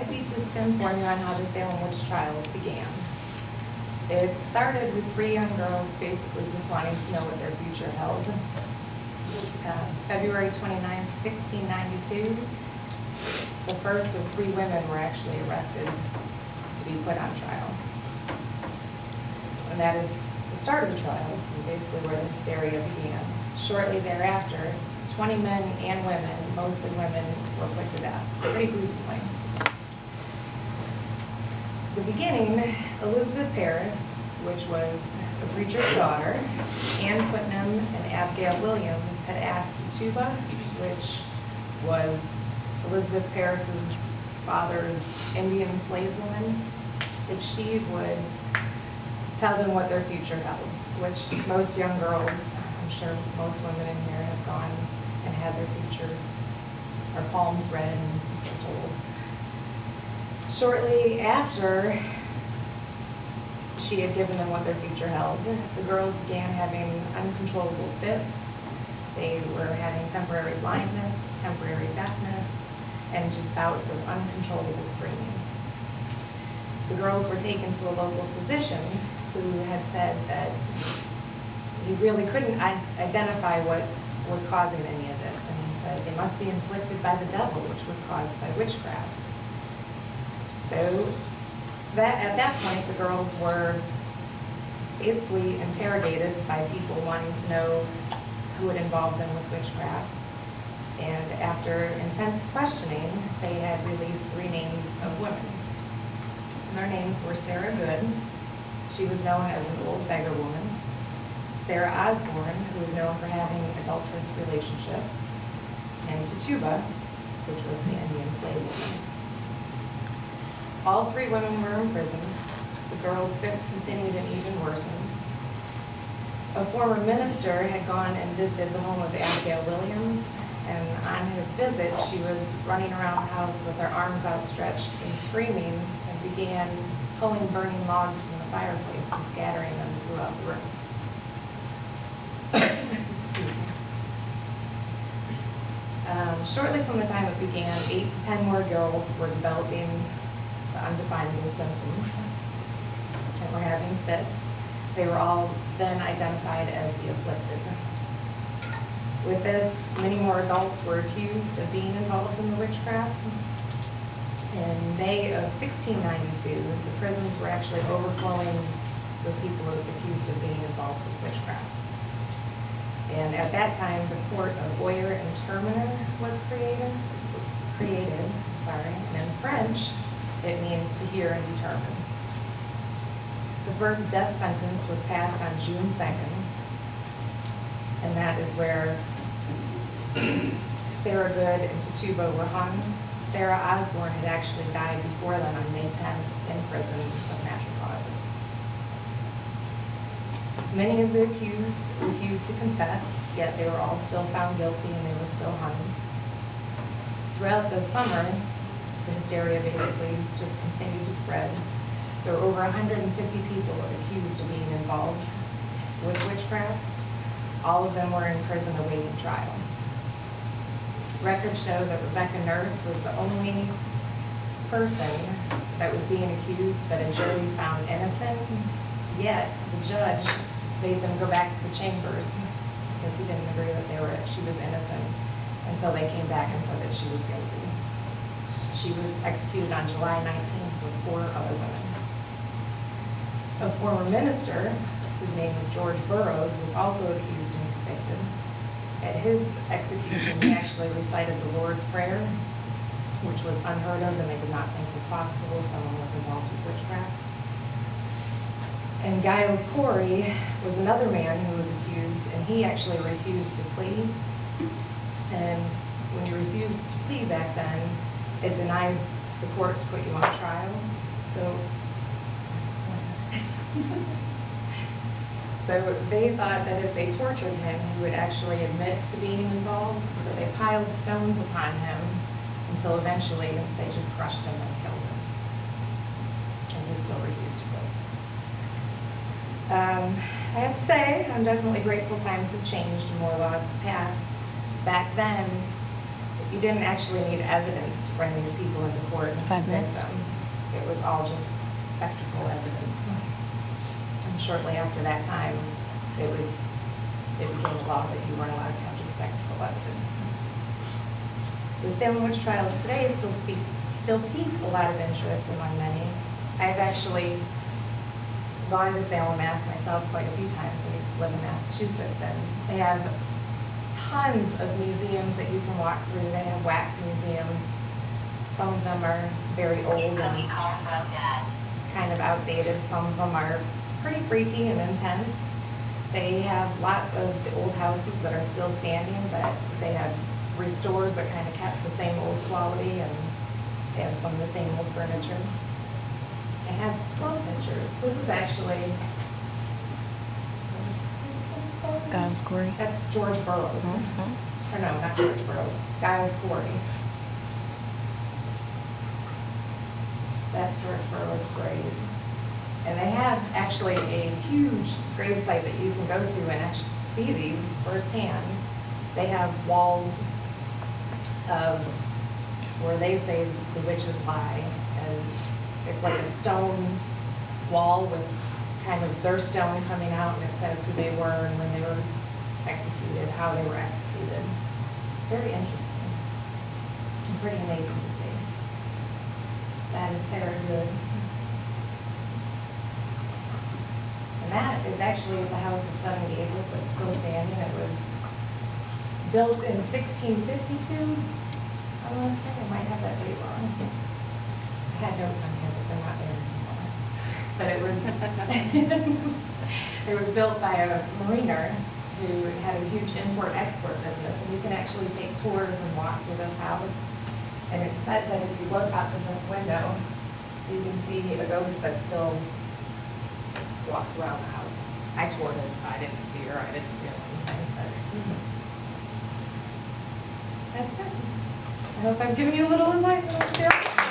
speech is to inform you on how the Salem witch trials began. It started with 3 young girls basically just wanting to know what their future held. February 29th, 1692, the first of 3 women were actually arrested to be put on trial. And that is the start of the trials, and basically where the hysteria began. Shortly thereafter, 20 men and women, mostly women, were put to death, pretty gruesomely. The beginning, Elizabeth Parris, which was the preacher's daughter, Ann Putnam and Abigail Williams, had asked Tituba, which was Elizabeth Parris's father's Indian slave woman, if she would tell them what their future held, which most young girls, I'm sure most women in here have gone and had their future, or palms read and future told. Shortly after she had given them what their future held, the girls began having uncontrollable fits. They were having temporary blindness, temporary deafness, and just bouts of uncontrollable screaming. The girls were taken to a local physician who had said that he really couldn't identify what was causing any of this, and he said they must be inflicted by the devil, which was caused by witchcraft. So at that point, the girls were basically interrogated by people wanting to know who had involved them with witchcraft. And after intense questioning, they had released 3 names of women. And their names were Sarah Good, she was known as an old beggar woman; Sarah Osborne, who was known for having adulterous relationships; and Tituba, which was the Indian slave woman. All 3 women were imprisoned. The girls' fits continued and even worsened. A former minister had gone and visited the home of Abigail Williams, and on his visit, she was running around the house with her arms outstretched and screaming, and began pulling burning logs from the fireplace and scattering them throughout the room. Excuse me. Shortly from the time it began, 8 to 10 more girls were developing the undefinable symptoms and were having fits. They were all then identified as the afflicted. With this, many more adults were accused of being involved in the witchcraft. In May of 1692, the prisons were actually overflowing with people accused of being involved with witchcraft. And at that time, the court of Oyer and Terminer was created, and in French, it means to hear and determine. The first death sentence was passed on June 2nd, and that is where Sarah Good and Tituba were hung. Sarah Osborne had actually died before then on May 10th in prison of natural causes. Many of the accused refused to confess, yet they were all still found guilty and they were still hung. Throughout the summer, the hysteria basically just continued to spread. There were over 150 people accused of being involved with witchcraft. All of them were in prison awaiting trial. Records show that Rebecca Nurse was the only person that was being accused that a jury found innocent, yet the judge made them go back to the chambers because he didn't agree that she was innocent, and so they came back and said that she was guilty. She was executed on July 19th with 4 other women. A former minister, whose name was George Burroughs, was also accused and convicted. At his execution, he actually recited the Lord's Prayer, which was unheard of and they did not think was possible. Someone was involved with witchcraft. And Giles Corey was another man who was accused, and he actually refused to plead. And when you refuse to plead back then, it denies the court to put you on trial. So they thought that if they tortured him, he would actually admit to being involved. So they piled stones upon him until eventually they just crushed him and killed him. And he still refused to quit. I have to say, I'm definitely grateful times have changed and more laws have passed. Back then, you didn't actually need evidence to bring these people into court and 5 convict minutes. them. It was all just spectacle evidence. And shortly after that time, it became a law that you weren't allowed to have just spectacle evidence. The Salem witch trials today still pique a lot of interest among many. I've actually gone to Salem, Mass myself quite a few times. I used to live in Massachusetts, and they have tons of museums that you can walk through. They have wax museums. Some of them are very old and kind of outdated. Some of them are pretty freaky and intense. They have lots of the old houses that are still standing that they have restored but kind of kept the same old quality, and they have some of the same old furniture. I have some pictures. This is actually Giles Corey. That's George Burroughs. Mm-hmm. Or no, not George Burroughs. Giles Corey. That's George Burroughs' grave. And they have actually a huge grave site that you can go to and actually see these firsthand. They have walls of where they say the witches lie, and it's like a stone wall with kind of their stone coming out, and it says who they were and when they were executed, how they were executed. It's very interesting and pretty amazing to see. That is Sarah Goods. And that is actually the House of Seven Gables that's still standing. It was built in 1652. I want to say I might have that date wrong. I had notes on here, but they're not there anymore. But it was it was built by a mariner who had a huge import-export business, and you can actually take tours and walk through this house. And it said that if you look up in this window, you can see a ghost that still walks around the house. I toured it. I didn't see her. I didn't feel anything. But that's it. I hope I've given you a little enlightenment.